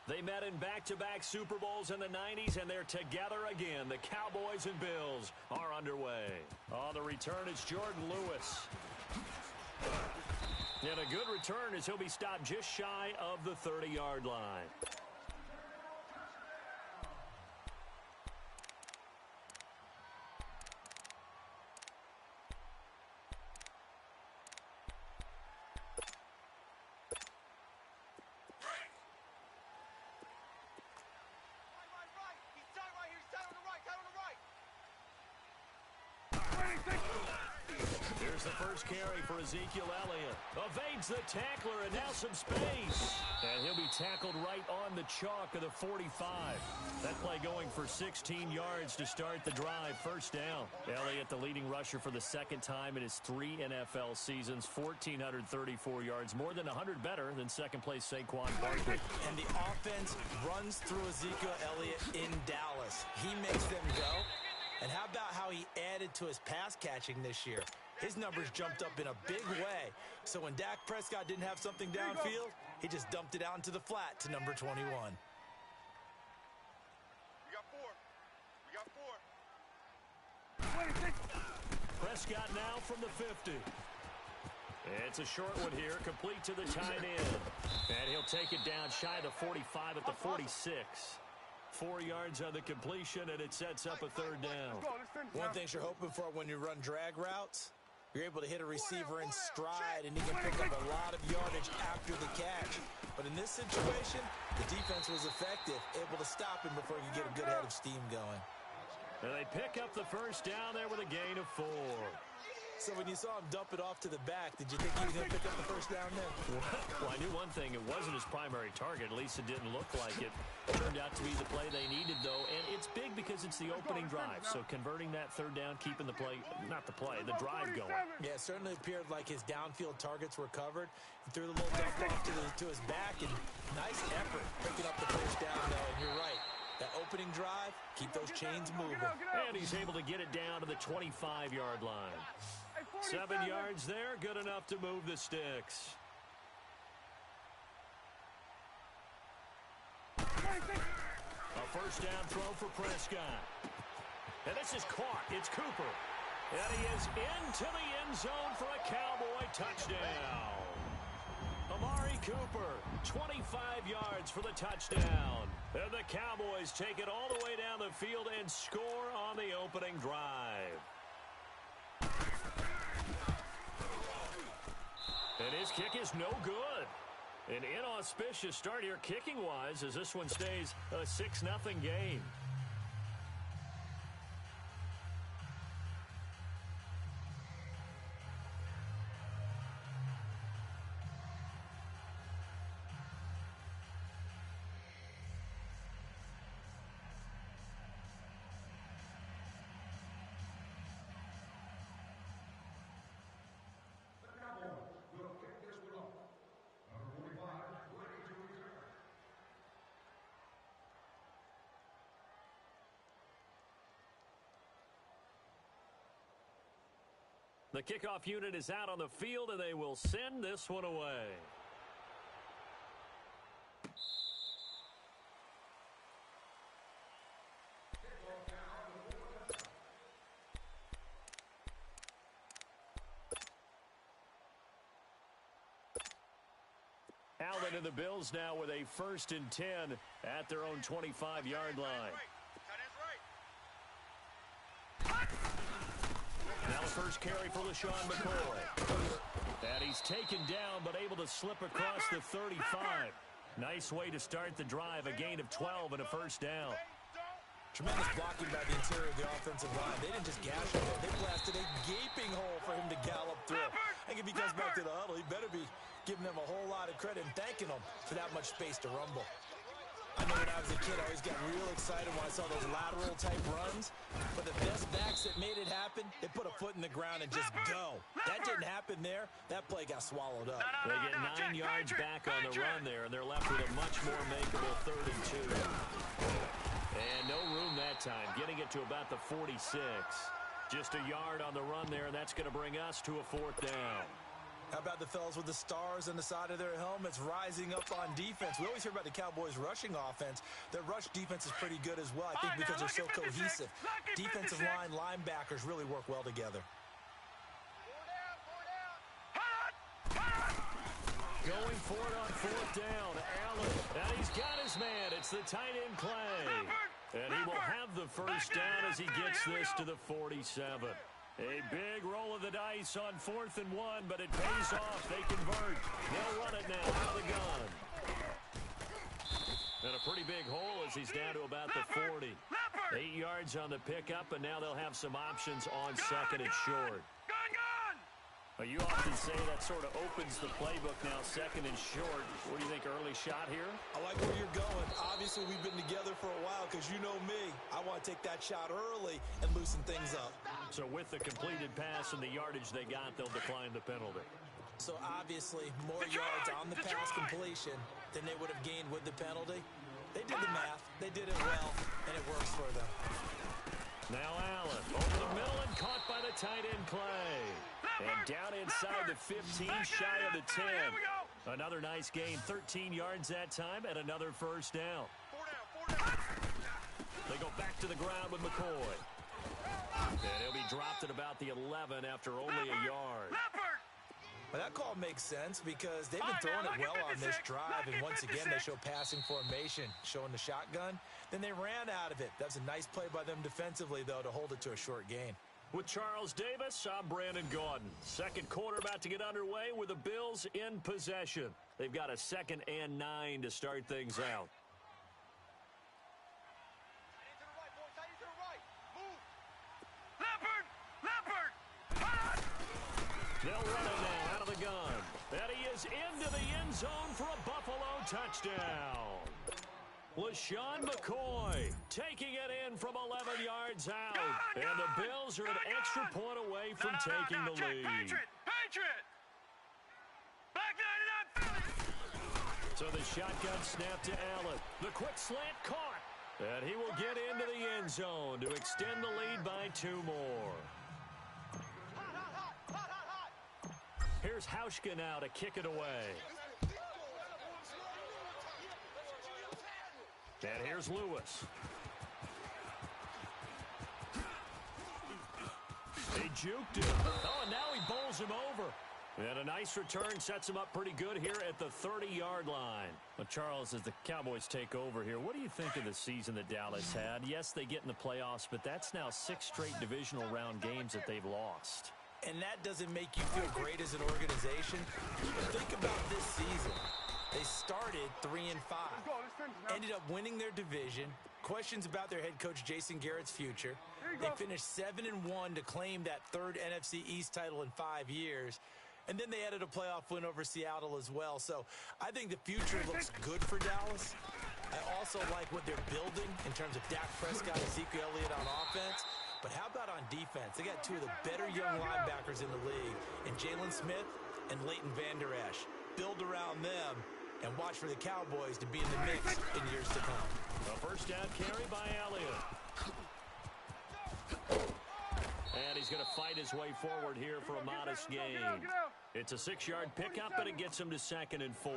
They met in back-to-back Super Bowls in the 90s, and they're together again. The Cowboys and Bills are underway. On the return, it's Jordan Lewis. And a good return as he'll be stopped just shy of the 30-yard line. Here's the first carry for Ezekiel Elliott. Evades the tackler, and now some space. And he'll be tackled right on the chalk of the 45. That play going for 16 yards to start the drive. First down. Elliott, the leading rusher for the second time in his 3 NFL seasons. 1,434 yards, more than 100 better than second-place Saquon Barkley. And the offense runs through Ezekiel Elliott in Dallas. He makes them go. And how about how he added to his pass catching this year? His numbers jumped up in a big way. So when Dak Prescott didn't have something downfield, he just dumped it out into the flat to number 21. We got 4. We got 4. Prescott now from the 50. It's a short one here, complete to the tight end. And he'll take it down shy of the 45 at the 46. 4 yards on the completion, and it sets up a third down. One thing you're hoping for when you run drag routes, you're able to hit a receiver in stride, and he can pick up a lot of yardage after the catch. But in this situation, the defense was effective, able to stop him before he could get a good head of steam going. And they pick up the first down there with a gain of 4. So when you saw him dump it off to the back, did you think he was going to pick up the first down there? Well, I knew one thing. It wasn't his primary target. At least it didn't look like it. Turned out to be the play they needed, though. And it's big because it's the opening drive. So converting that third down, keeping the play, not the play, the drive going. Yeah, it certainly appeared like his downfield targets were covered. He threw the little dump off to his back, and nice effort picking up the first down, though. And you're right. That opening drive, keep those chains moving. And he's able to get it down to the 25-yard line. 7 yards there, good enough to move the sticks. A first down throw for Prescott. And this is caught. It's Cooper. And he is into the end zone for a Cowboy touchdown. Amari Cooper, 25 yards for the touchdown. And the Cowboys take it all the way down the field and score on the opening drive. And his kick is no good. An inauspicious start here kicking-wise as this one stays a 6-0 game. The kickoff unit is out on the field, and they will send this one away. Allen and the Bills now with a 1st and 10 at their own 25-yard line. Now the first carry for LaShawn McCoy. And he's taken down but able to slip across the 35. Nice way to start the drive, a gain of 12 and a first down. Tremendous blocking by the interior of the offensive line. They didn't just gash him there. They blasted a gaping hole for him to gallop through. I think if he comes back to the huddle, he better be giving them a whole lot of credit and thanking them for that much space to rumble. I know when I was a kid, I always got real excited when I saw those lateral-type runs. But the best backs that made it happen, they put a foot in the ground and just go. That didn't happen there. That play got swallowed up. They get 9 yards back on the run there, and they're left with a much more makeable 3rd and 2. And no room that time, getting it to about the 46. Just a yard on the run there, and that's going to bring us to a 4th down. How about the fellas with the stars on the side of their helmets rising up on defense? We always hear about the Cowboys' rushing offense. Their rush defense is pretty good as well, I think, because they're so cohesive. Defensive line, linebackers really work well together. Going for it on fourth down. Allen, and he's got his man. It's the tight end Clay. And he will have the first down as he gets this to the 47. A big roll of the dice on 4th and 1, but it pays off. They convert. They'll run it now out of the gun. And a pretty big hole as he's down to about the 40. 8 yards on the pickup, and now they'll have some options on second and short. You often say that sort of opens the playbook now, second and short. What do you think, early shot here? I like where you're going. Obviously, we've been together for a while because you know me. I want to take that shot early and loosen things up. So with the completed pass and the yardage they got, they'll decline the penalty. So obviously, more yards on the pass completion than they would have gained with the penalty. They did the math. They did it well, and it works for them. Now Allen over the middle and caught by the tight end Clay. And down inside the 15, shy of the 10. Another nice gain, 13 yards that time, and another first down. They go back to the ground with McCoy. And he'll be dropped at about the 11 after only a yard. Well, that call makes sense because they've been throwing it well on this drive, and once again they show passing formation, showing the shotgun. Then they ran out of it. That's a nice play by them defensively, though, to hold it to a short gain. With Charles Davis, I'm Brandon Gaudin. Second quarter about to get underway with the Bills in possession. They've got a 2nd and 9 to start things out. They'll run it now out of the gun. And he is into the end zone for a Buffalo touchdown. LaShawn McCoy taking it in from 11 yards out. And the Bills are an extra point away from taking the lead. Patriot! Back 99! So the shotgun snap to Allen. The quick slant caught. And he will get into the end zone to extend the lead by 2 more. Here's Hauschka now to kick it away. And here's Lewis. They juked him. Oh, and now he bowls him over. And a nice return sets him up pretty good here at the 30-yard line. Well, Charles, as the Cowboys take over here, what do you think of the season that Dallas had? Yes, they get in the playoffs, but that's now 6 straight divisional round games that they've lost. And that doesn't make you feel great as an organization. Think about this season. They started 3-5, ended up winning their division. Questions about their head coach Jason Garrett's future. They finished 7-1 to claim that 3rd NFC East title in 5 years. And then they added a playoff win over Seattle as well. So I think the future looks good for Dallas. I also like what they're building in terms of Dak Prescott, Ezekiel Elliott on offense. But how about on defense? They got 2 of the better young linebackers in the league, in Jalen Smith and Leighton Vander Esch. Build around them and watch for the Cowboys to be in the mix in years to come. A first down carry by Elliott. And he's going to fight his way forward here for a modest gain. It's a 6-yard pickup, and it gets him to 2nd and 4.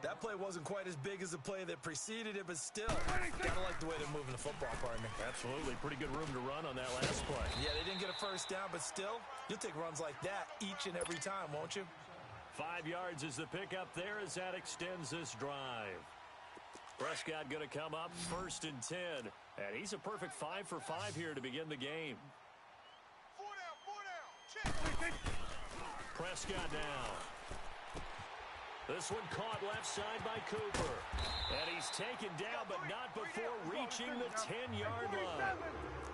That play wasn't quite as big as the play that preceded it, but still, gotta like the way they're moving the football, partner. Absolutely. Pretty good room to run on that last play. Yeah, they didn't get a first down, but still, you'll take runs like that each and every time, won't you? 5 yards is the pickup there as that extends this drive. Prescott going to come up 1st and 10. And he's a perfect 5 for 5 here to begin the game. 4 down. Prescott now. This one caught left side by Cooper. And he's taken down, but not before reaching the 10-yard line.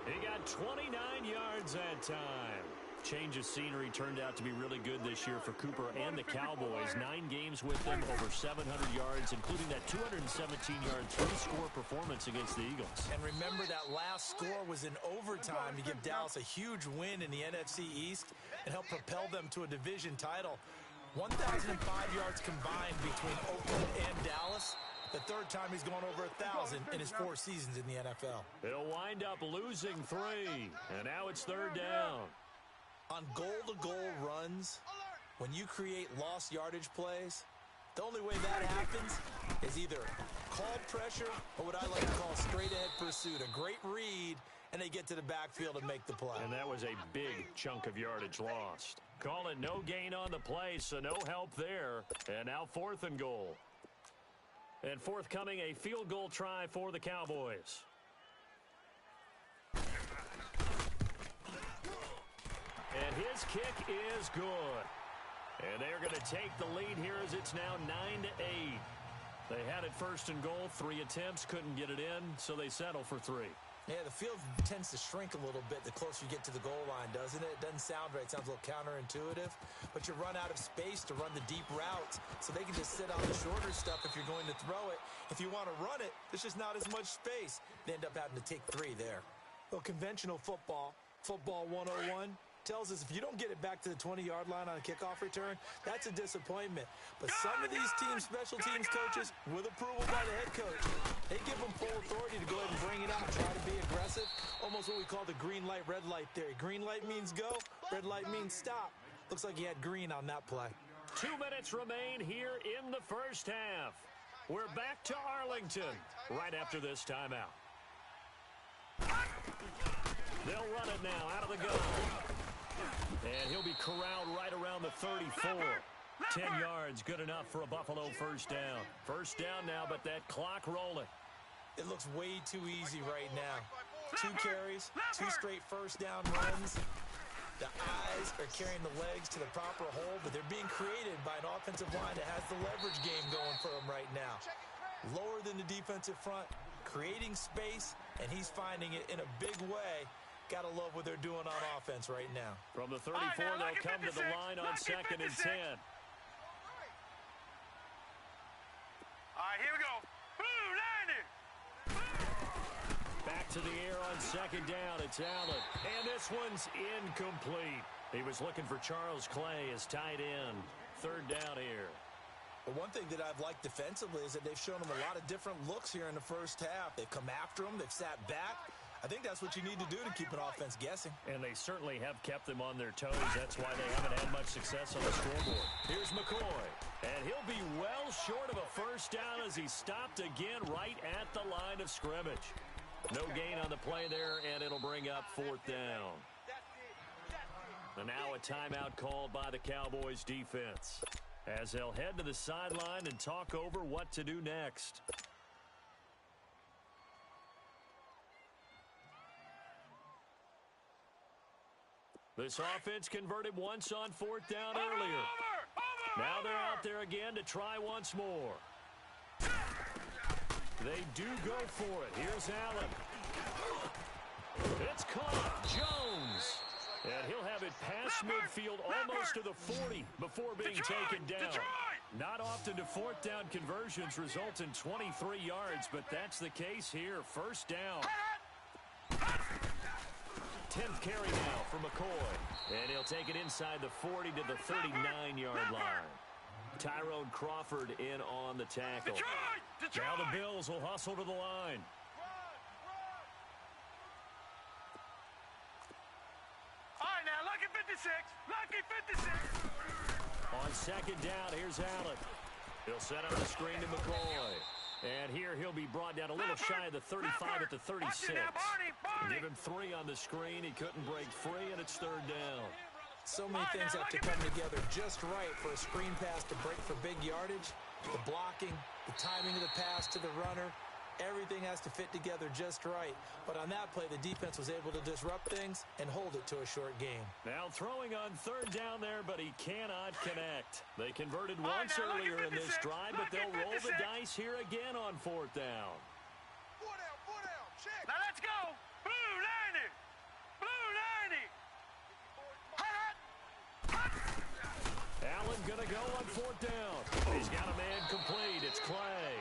He got 29 yards that time. Change of scenery turned out to be really good this year for Cooper and the Cowboys. 9 games with them, over 700 yards, including that 217-yard 3-score performance against the Eagles. And remember, that last score was in overtime to give Dallas a huge win in the NFC East and help propel them to a division title. 1,005 yards combined between Oakland and Dallas. The 3rd time he's gone over 1,000 in his 4 seasons in the NFL. He'll wind up losing 3, and now it's 3rd down. On goal-to-goal runs, when you create lost yardage plays, the only way that happens is either called pressure or what I like to call straight-ahead pursuit. A great read, and they get to the backfield and make the play. And that was a big chunk of yardage lost. Call it no gain on the play, so no help there. And now 4th and goal. And forthcoming, a field goal try for the Cowboys. And his kick is good. And they're going to take the lead here as it's now 9-8. They had it 1st and goal, 3 attempts, couldn't get it in, so they settle for 3. Yeah, the field tends to shrink a little bit the closer you get to the goal line, doesn't it? It doesn't sound right. It sounds a little counterintuitive. But you run out of space to run the deep routes, so they can just sit on the shorter stuff if you're going to throw it. If you want to run it, there's just not as much space. They end up having to take 3 there. Well, conventional football 101, tells us if you don't get it back to the 20-yard line on a kickoff return, that's a disappointment. But some of these teams, special teams coaches, with approval by the head coach, they give them full authority to go ahead and bring it out and try to be aggressive. Almost what we call the green light, red light theory. Green light means go, red light means stop. Looks like he had green on that play. 2 minutes remain here in the first half. We're back to Arlington right after this timeout. They'll run it now out of the gun. And he'll be corralled right around the 34. 10 yards, good enough for a Buffalo first down. First down now, but that clock rolling. It looks way too easy right now. 2 carries, 2 straight first down runs. The eyes are carrying the legs to the proper hole, but they're being created by an offensive line that has the leverage game going for them right now. Lower than the defensive front, creating space, and he's finding it in a big way. Got to love what they're doing on offense right now. From the 34, they'll come to the line on 2nd and 10. All right, here we go. Blue, 90. Back to the air on 2nd down. It's Allen. And this one's incomplete. He was looking for Charles Clay as tight end. 3rd down here. But one thing that I've liked defensively is that they've shown them a lot of different looks here in the first half. They've come after them. They've sat back. I think that's what you need to do to keep an offense guessing. And they certainly have kept them on their toes. That's why they haven't had much success on the scoreboard. Here's McCoy. And he'll be well short of a first down as he stopped again right at the line of scrimmage. No gain on the play there, and it'll bring up 4th down. And now a timeout called by the Cowboys defense as they'll head to the sideline and talk over what to do next. This offense converted once on 4th down earlier. Now they're out there again to try once more. They do go for it. Here's Allen. It's caught. Jones. And he'll have it past midfield almost to the 40 before being taken down. Not often do 4th down conversions result in 23 yards, but that's the case here. First down. 10th carry now for McCoy. And he'll take it inside the 40 to the 39-yard line. Tyrone Crawford in on the tackle. Now the Bills will hustle to the line. All right, now, lucky 56. Lucky 56. On 2nd down, here's Allen. He'll set up the screen to McCoy. And here he'll be brought down a little shy of the 35 at the 36. Give him 3 on the screen. He couldn't break free, and it's 3rd down. So many things have to come together just right for a screen pass to break for big yardage. The blocking, the timing of the pass to the runner, everything has to fit together just right. But on that play, the defense was able to disrupt things and hold it to a short game. Now throwing on 3rd down there, but he cannot connect. They converted once earlier in this drive, but they'll roll the dice here again on 4th down. 4 down, check. Now let's go. Blue, 90. Blue, 90. Allen gonna go on 4th down. He's got a man complete. It's Clay.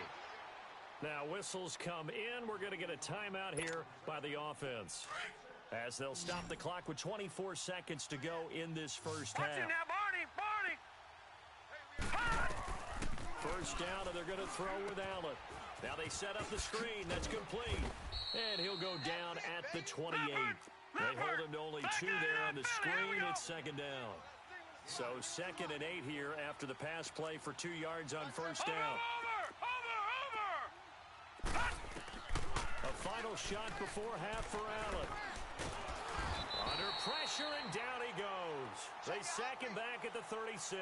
Now whistles come in. We're going to get a timeout here by the offense as they'll stop the clock with 24 seconds to go in this first half. Watch it now, Barney. First down, and they're going to throw with Allen. Now they set up the screen. That's complete. And he'll go down at the 28. They hold him to only 2 there on the screen. It's 2nd down. So 2nd and 8 here after the pass play for 2 yards on first down. A final shot before half for Allen. Under pressure, and down he goes. They sack him back at the 36.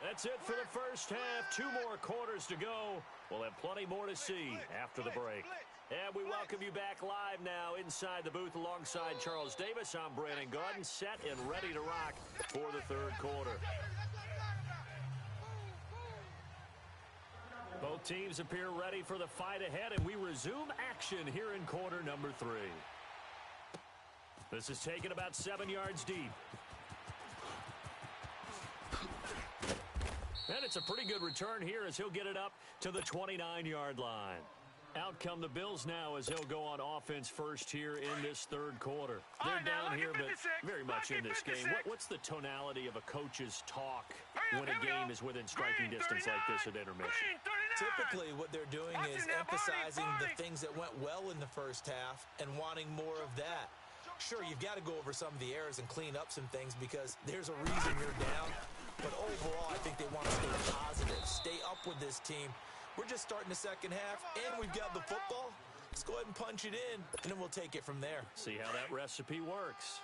That's it for the first half. 2 more quarters to go. We'll have plenty more to see after the break. And we welcome you back live now inside the booth alongside Charles Davis. I'm Brandon Gaudin, set and ready to rock for the 3rd quarter. Both teams appear ready for the fight ahead, and we resume action here in quarter number 3. This is taken about 7 yards deep. And it's a pretty good return here as he'll get it up to the 29-yard line. Out come the Bills now as they'll go on offense first here in this 3rd quarter. They're down here, but very much in this game. What's the tonality of a coach's talk when a game is within striking distance like this at intermission? Typically, what they're doing is emphasizing the things that went well in the first half and wanting more of that. Sure, you've got to go over some of the errors and clean up some things because there's a reason you're down. But overall, I think they want to stay positive, stay up with this team. We're just starting the second half, and we've got the football. Let's go ahead and punch it in, and then we'll take it from there. See how that recipe works.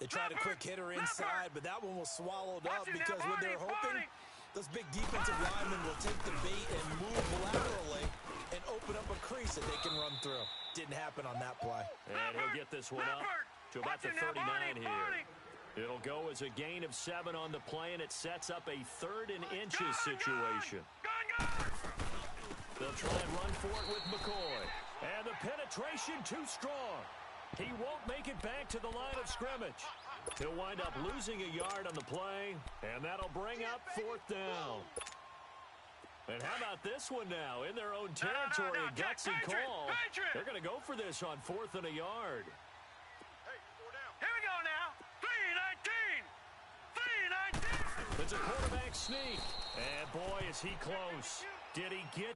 They tried a quick hitter inside, but that one was swallowed up because what they're hoping, those big defensive linemen will take the bait and move laterally and open up a crease that they can run through. Didn't happen on that play. And he'll get this one up to about the 39 here. It'll go as a gain of 7 on the play, and it sets up a 3rd and inches situation. They'll try and run for it with McCoy. And the penetration too strong. He won't make it back to the line of scrimmage. He'll wind up losing a yard on the play, and that'll bring up 4th down. And how about this one now? In their own territory, a gutsy call. They're going to go for this on 4th and a yard. Here we go now. 3-19. 3-19. It's a quarterback sneak. And boy, is he close. Did he get...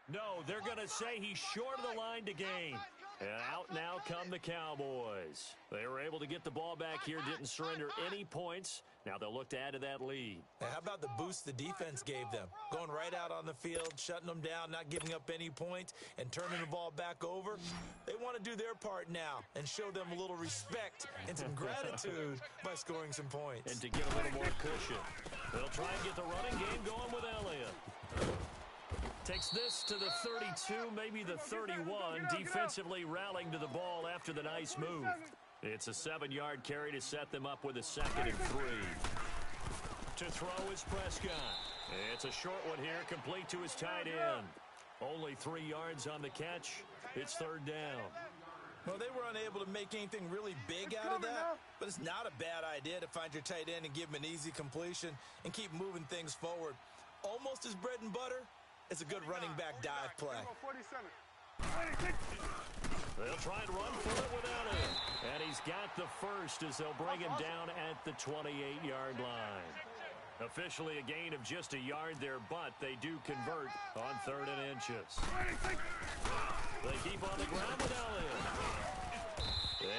No, they're going to say he's short of the line to gain. And out now come the Cowboys. They were able to get the ball back here, didn't surrender any points. Now they'll look to add to that lead. Now, how about the boost the defense gave them? Going right out on the field, shutting them down, not giving up any points, and turning the ball back over. They want to do their part now and show them a little respect and some gratitude by scoring some points. And to get a little more cushion. They'll try and get the running game going with Elliott. Takes this to the 32, maybe the 31, defensively rallying to the ball after the nice move. It's a 7-yard carry to set them up with a 2nd and 3. To throw is Prescott. It's a short one here, complete to his tight end. Only 3 yards on the catch. It's 3rd down. Well, they were unable to make anything really big out of that, but it's not a bad idea to find your tight end and give him an easy completion and keep moving things forward. Almost as bread and butter. It's a good running back dive play. They'll try and run for it without him. And he's got the first as they'll bring him down at the 28-yard line. Officially a gain of just a yard there, but they do convert on 3rd and inches. They keep on the ground with Elliott.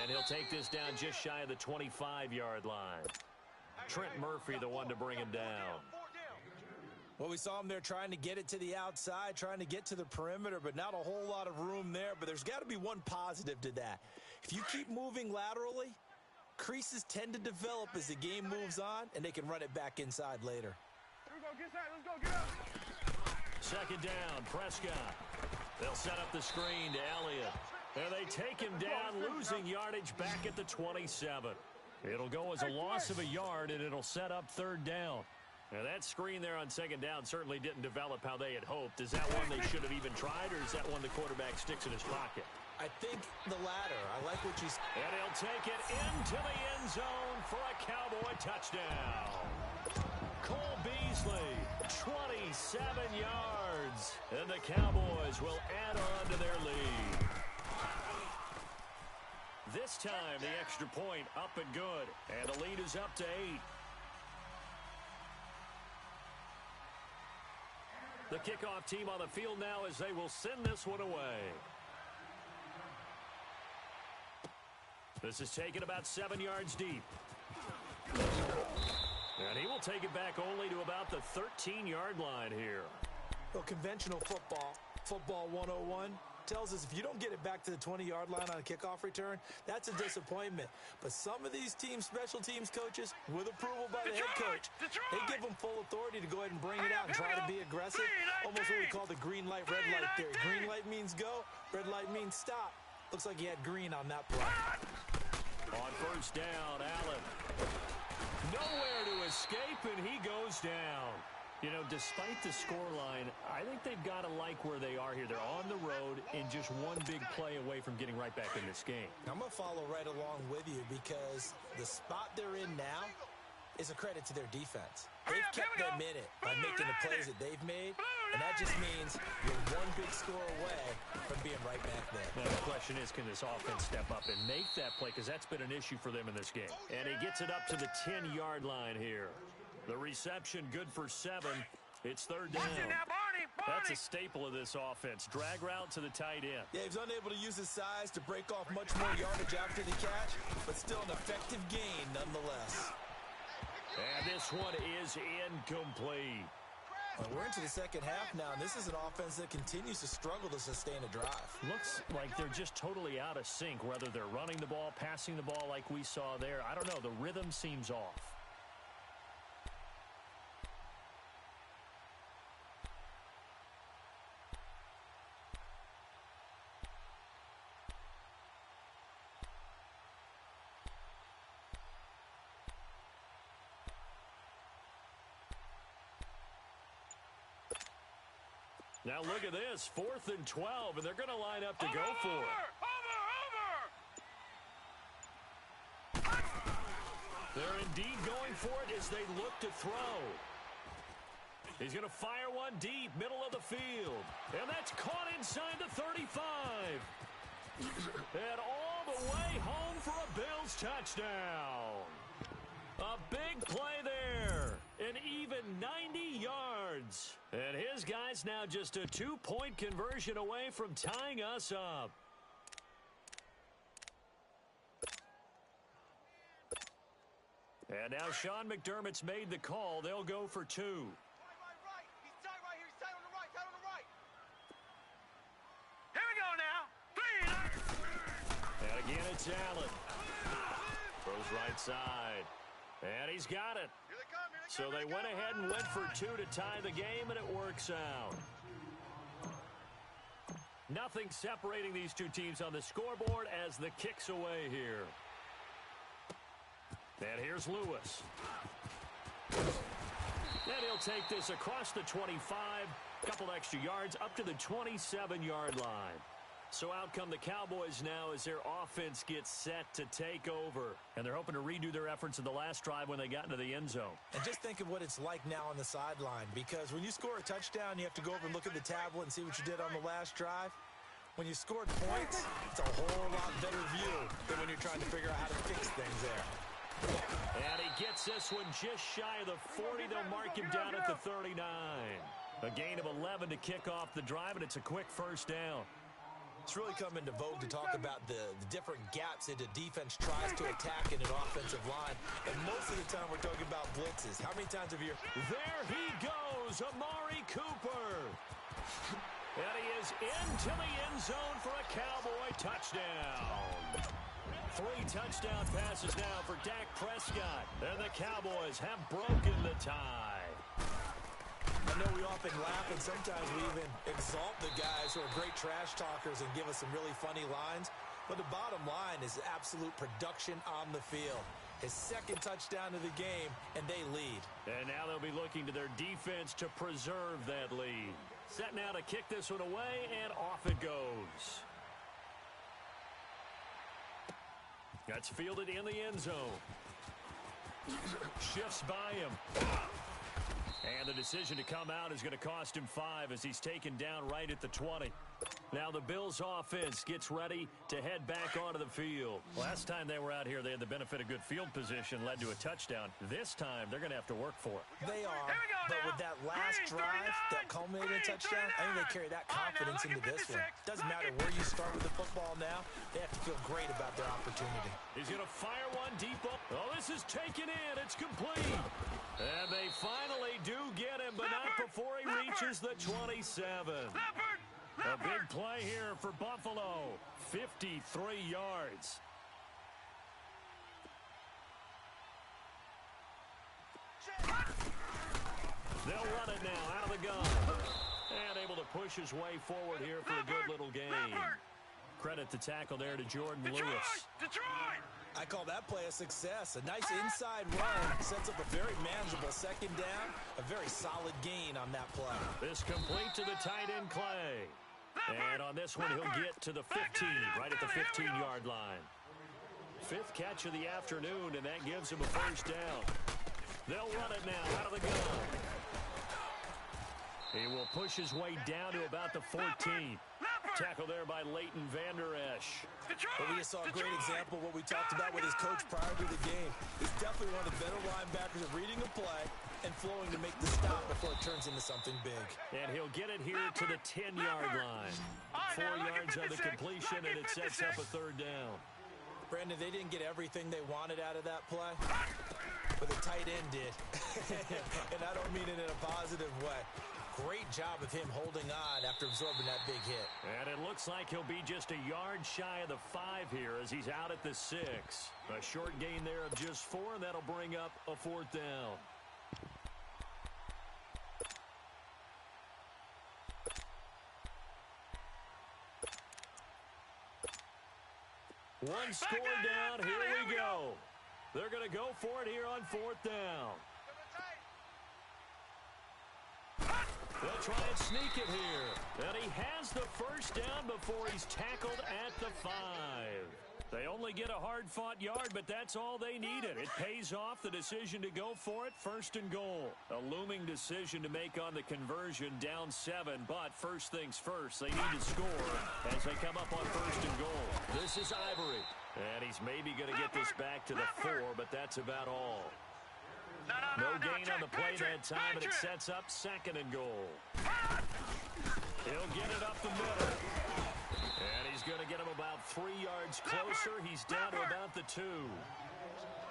And he'll take this down just shy of the 25-yard line. Trent Murphy, the one to bring him down. Well, we saw him there trying to get it to the outside, trying to get to the perimeter, but not a whole lot of room there. But there's got to be one positive to that. If you keep moving laterally, creases tend to develop as the game moves on, and they can run it back inside later. Here we go, get inside, let's go, get up. 2nd down, Prescott. They'll set up the screen to Elliott. And they take him down, losing yardage back at the 27. It'll go as a loss of a yard, and it'll set up 3rd down. Now that screen there on second down certainly didn't develop how they had hoped. Is that one they should have even tried, or is that one the quarterback sticks in his pocket? I think the latter. I like what you said. And he'll take it into the end zone for a Cowboy touchdown. Cole Beasley, 27 yards. And the Cowboys will add on to their lead. This time, the extra point up and good. And the lead is up to 8. The kickoff team on the field now as they will send this one away. This is taken about 7 yards deep. And he will take it back only to about the 13-yard line here. Well, conventional football 101, tells us if you don't get it back to the 20-yard line on a kickoff return, that's a disappointment. But some of these teams, special teams coaches, with approval by the head coach, they give them full authority to go ahead and bring it out and try to be aggressive. Almost what we call the green light, red light theory. Green light means go, red light means stop. Looks like he had green on that play. On first down, Allen. Nowhere to escape, and he goes down. You know, despite the scoreline, I think they've got to like where they are here. They're on the road and just one big play away from getting right back in this game. I'm going to follow right along with you because the spot they're in now is a credit to their defense. They've kept them in it by making the plays that they've made, and that just means you're one big score away from being right back there. Now, the question is, can this offense step up and make that play? Because that's been an issue for them in this game. And he gets it up to the 10-yard line here. The reception good for 7. It's third down. That's a staple of this offense. Drag route to the tight end. Yeah, he was unable to use his size to break off much more yardage after the catch, but still an effective gain nonetheless. And this one is incomplete. Well, we're into the second half now, and this is an offense that continues to struggle to sustain a drive. Looks like they're just totally out of sync, whether they're running the ball, passing the ball like we saw there. I don't know. The rhythm seems off. Now look at this, 4th and 12, and they're going to line up to go for it. They're indeed going for it as they look to throw. He's going to fire one deep, middle of the field. And that's caught inside the 35. And all the way home for a Bills touchdown. A big play there. An even 90 yards. And his guy's now just a 2-point conversion away from tying us up. And now Sean McDermott's made the call. They'll go for 2. Right. He's tight right here. He's tight on the right. Tight on the right. Here we go now. And again, it's Allen. Throws right side. And he's got it. So they went ahead and went for 2 to tie the game, and it works out. Nothing separating these two teams on the scoreboard as the kick's away here. And here's Lewis. And he'll take this across the 25, couple extra yards, up to the 27-yard line. So out come the Cowboys now as their offense gets set to take over. And they're hoping to redo their efforts in the last drive when they got into the end zone. And just think of what it's like now on the sideline, because when you score a touchdown, you have to go over and look at the tablet and see what you did on the last drive. When you scored points, it's a whole lot better view than when you're trying to figure out how to fix things there. And he gets this one just shy of the 40. They'll mark him down at the 39. A gain of 11 to kick off the drive, and it's a quick first down. It's really come into vogue to talk about the different gaps that the defense tries to attack in an offensive line. And most of the time we're talking about blitzes. How many times have you... There he goes, Amari Cooper. And he is into the end zone for a Cowboy touchdown. 3 touchdown passes now for Dak Prescott. And the Cowboys have broken the tie. I know we often laugh, and sometimes we even exalt the guys who are great trash talkers and give us some really funny lines. But the bottom line is absolute production on the field. His second touchdown of the game, and they lead. And now they'll be looking to their defense to preserve that lead. Set now to kick this one away, and off it goes. That's fielded in the end zone. Shifts by him. And the decision to come out is going to cost him 5 as he's taken down right at the 20. Now the Bills offense gets ready to head back onto the field. Last time they were out here, they had the benefit of good field position, led to a touchdown. This time, they're going to have to work for it. They are, but with that last drive that culminated in a touchdown, I think they carry that confidence into this one. Doesn't matter where you start with the football now, they have to feel great about their opportunity. He's going to fire one deep up. Oh, this is taken in. It's complete. And they finally do get him, but not before he reaches the 27. A big play here for Buffalo. 53 yards. They'll run it now out of the gun. And able to push his way forward here for a good little gain. Credit the tackle there to Jordan Lewis. Detroit! I call that play a success. A nice inside run sets up a very manageable second down. A very solid gain on that play. This complete to the tight end Clay. And on this one, he'll get to the 15, right at the 15-yard line. 5th catch of the afternoon, and that gives him a first down. They'll run it now out of the gun. He will push his way down to about the 14. Tackle there by Leighton Vander Esch. But we just saw a great example of what we talked about with his coach prior to the game. He's definitely one of the better linebackers of reading a play and flowing to make the stop before it turns into something big. And he'll get it here to the 10-yard line. 4 yards on the completion, and it sets up a third down. Brandon, they didn't get everything they wanted out of that play, but the tight end did. And I don't mean it in a positive way. Great job of him holding on after absorbing that big hit. And it looks like he'll be just a yard shy of the 5 here as he's out at the 6. A short gain there of just 4, and that'll bring up a 4th down. One score down, here we go. They're going to go for it here on 4th down. They'll try and sneak it here. And he has the first down before he's tackled at the 5. They only get a hard-fought yard, but that's all they needed. It pays off the decision to go for it, 1st and goal. A looming decision to make on the conversion, down 7. But first things first, they need to score as they come up on 1st and goal. This is Ivory. And he's maybe going to get this back to the 4, but that's about all. No gain on the play that time, and it sets up 2nd and goal. He'll get it up the middle. And he's going to get him about 3 yards closer. He's down to about the 2.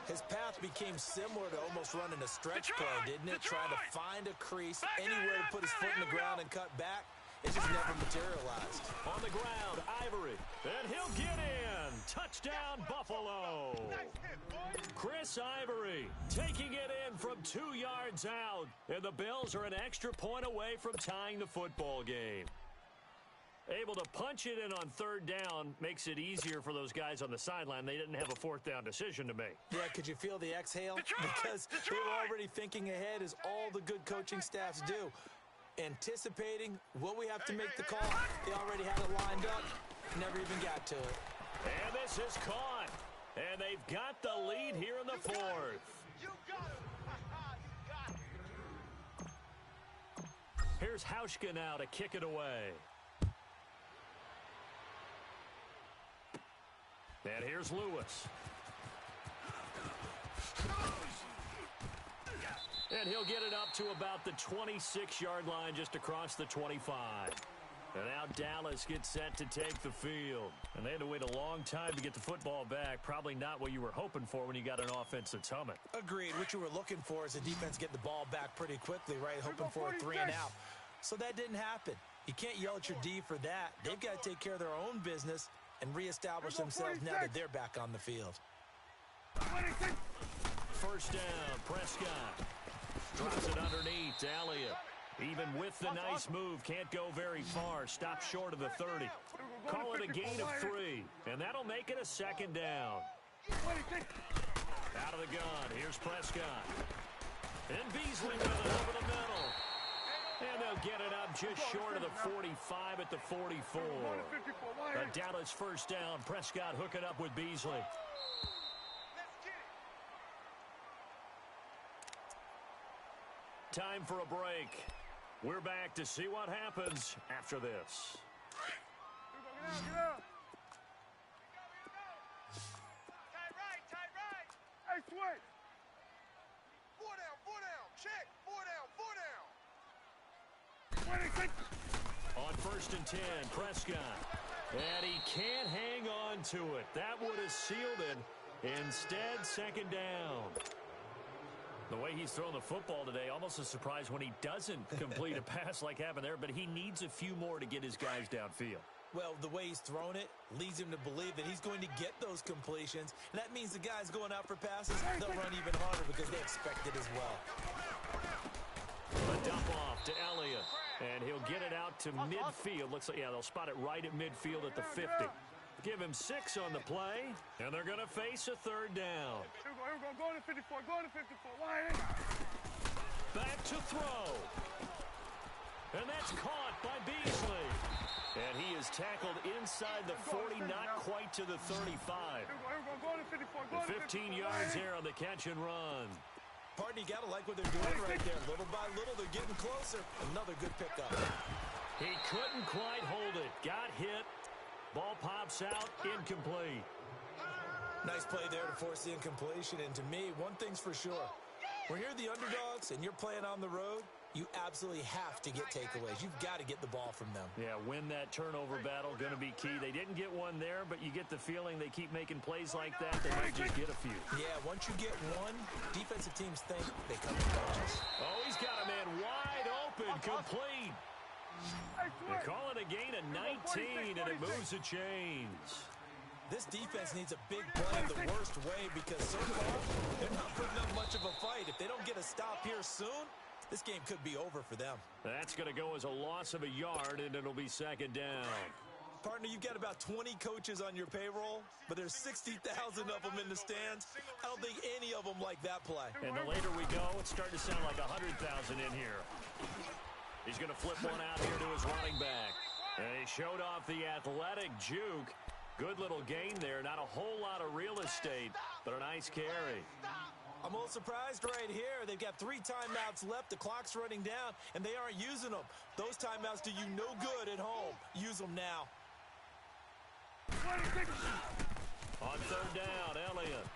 His path became similar to almost running a stretch play, didn't it? Trying to find a crease, anywhere to put his foot in the ground and cut back. It just never materialized. On the ground, Ivory. And he'll get in. Touchdown, Buffalo. Chris Ivory taking it in from 2 yards out. And the Bills are an extra point away from tying the football game. Able to punch it in on 3rd down makes it easier for those guys on the sideline. They didn't have a 4th down decision to make. Yeah, could you feel the exhale? Because they were already thinking ahead, as all the good coaching staffs do. Anticipating what we have to make the call. They already had it lined up. Never even got to it. And this is caught. And they've got the lead here in the 4th. You got him. Here's Hauschka now to kick it away. And here's Lewis. And he'll get it up to about the 26-yard line, just across the 25. And now Dallas gets set to take the field. And they had to wait a long time to get the football back. Probably not what you were hoping for when you got an offense that's humming. Agreed. What you were looking for is the defense getting the ball back pretty quickly, right? Hoping for a 3 and out. So that didn't happen. You can't yell at your D for that. They've got to take care of their own business and reestablish themselves now that they're back on the field. 26. First down, Prescott. Drops it underneath to Elliott. Even with the nice move, can't go very far. Stop short of the 30. Call it a gain of 3, and that'll make it a second down. Out of the gun, here's Prescott. And Beasley with it over the middle. And they'll get it up just short of the 45 at the 44. A Dallas first down. Prescott hooking up with Beasley. Time for a break. We're back to see what happens after this. Hey, switch. 4 down, check. 4 down. On 1st and 10, Prescott. And he can't hang on to it. That would have sealed it. Instead, second down. The way he's thrown the football today, almost a surprise when he doesn't complete a pass like happened there, but he needs a few more to get his guys downfield. Well, the way he's thrown it leads him to believe that he's going to get those completions. And that means the guys going out for passes, they'll run even harder because they expect it as well. A dump off to Elliott. And he'll get it out to midfield. Looks like, yeah, they'll spot it right at midfield at the 50. Give him 6 on the play, and they're going to face a third down. Here we go. Go to 54. Back to throw. And that's caught by Beasley. And he is tackled inside the 40, not quite to the 35. Here we go. Go to 54. The 15 yards there on the catch and run. Pardon, you got to like what they're doing right there. Little by little, they're getting closer. Another good pickup. He couldn't quite hold it. Got hit. Ball pops out, incomplete. Nice play there to force the incompletion. And to me, one thing's for sure. When you're the underdogs and you're playing on the road, you absolutely have to get takeaways. You've got to get the ball from them. Yeah, win that turnover battle, going to be key. They didn't get one there, but you get the feeling they keep making plays like that. They might just get a few. Yeah, once you get one, defensive teams think they come in bunches. Oh, he's got a man wide open, complete. They call it a gain of 19, and it moves the chains. This defense needs a big play the worst way because so far, they're not putting up much of a fight. If they don't get a stop here soon, this game could be over for them. That's going to go as a loss of a yard, and it'll be second down. Partner, you've got about 20 coaches on your payroll, but there's 60,000 of them in the stands. I don't think any of them like that play. And the later we go, it's starting to sound like 100,000 in here. He's going to flip one out here to his running back. And he showed off the athletic juke. Good little gain there. Not a whole lot of real estate, but a nice carry. I'm a little surprised right here. They've got 3 timeouts left. The clock's running down, and they aren't using them. Those timeouts do you no good at home. Use them now. On third down, Elliott.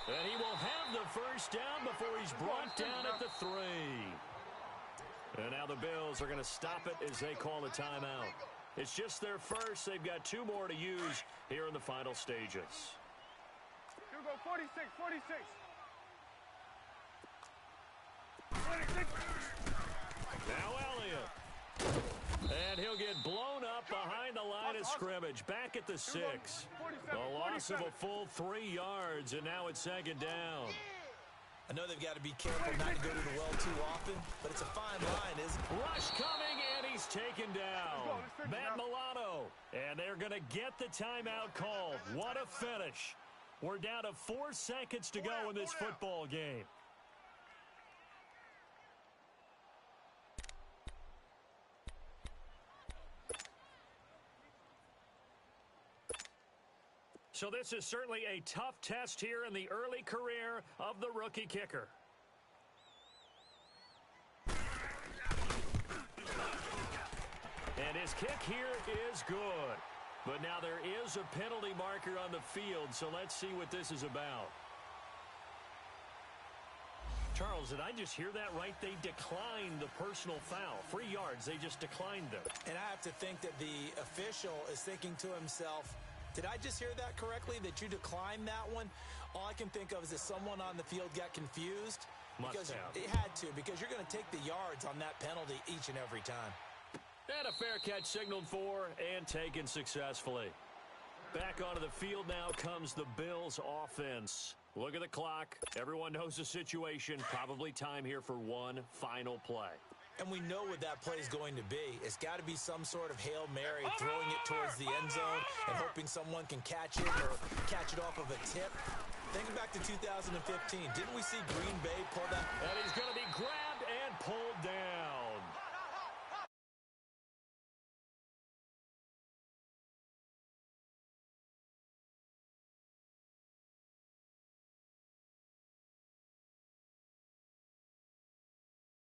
And he will have the first down before he's brought down at the 3. And now the Bills are going to stop it as they call a timeout. It's just their first. They've got 2 more to use here in the final stages. Here we go, 46. Now Elliott. And he'll get blown up behind the line of scrimmage. Back at the 6. A loss of a full 3 yards, and now it's second down. I know they've got to be careful not to go to the well too often, but it's a fine line, isn't it? Rush coming, and he's taken down. Matt Milano. And they're going to get the timeout called. What a finish. We're down to 4 seconds to go in this football game. So this is certainly a tough test here in the early career of the rookie kicker. And his kick here is good. But now there is a penalty marker on the field, so let's see what this is about. Charles, did I just hear that right? They declined the personal foul. 3 yards, they just declined them. And I have to think that the official is thinking to himself, did I just hear that correctly, that you declined that one? All I can think of is that someone on the field got confused. Must have. It had to, because you're going to take the yards on that penalty each and every time. And a fair catch signaled for and taken successfully. Back onto the field now comes the Bills offense. Look at the clock. Everyone knows the situation. Probably time here for one final play. And we know what that play is going to be. It's got to be some sort of Hail Mary, throwing it towards the end zone and hoping someone can catch it or catch it off of a tip. Think back to 2015. Didn't we see Green Bay pull that? And he's going to be grabbed and pulled down.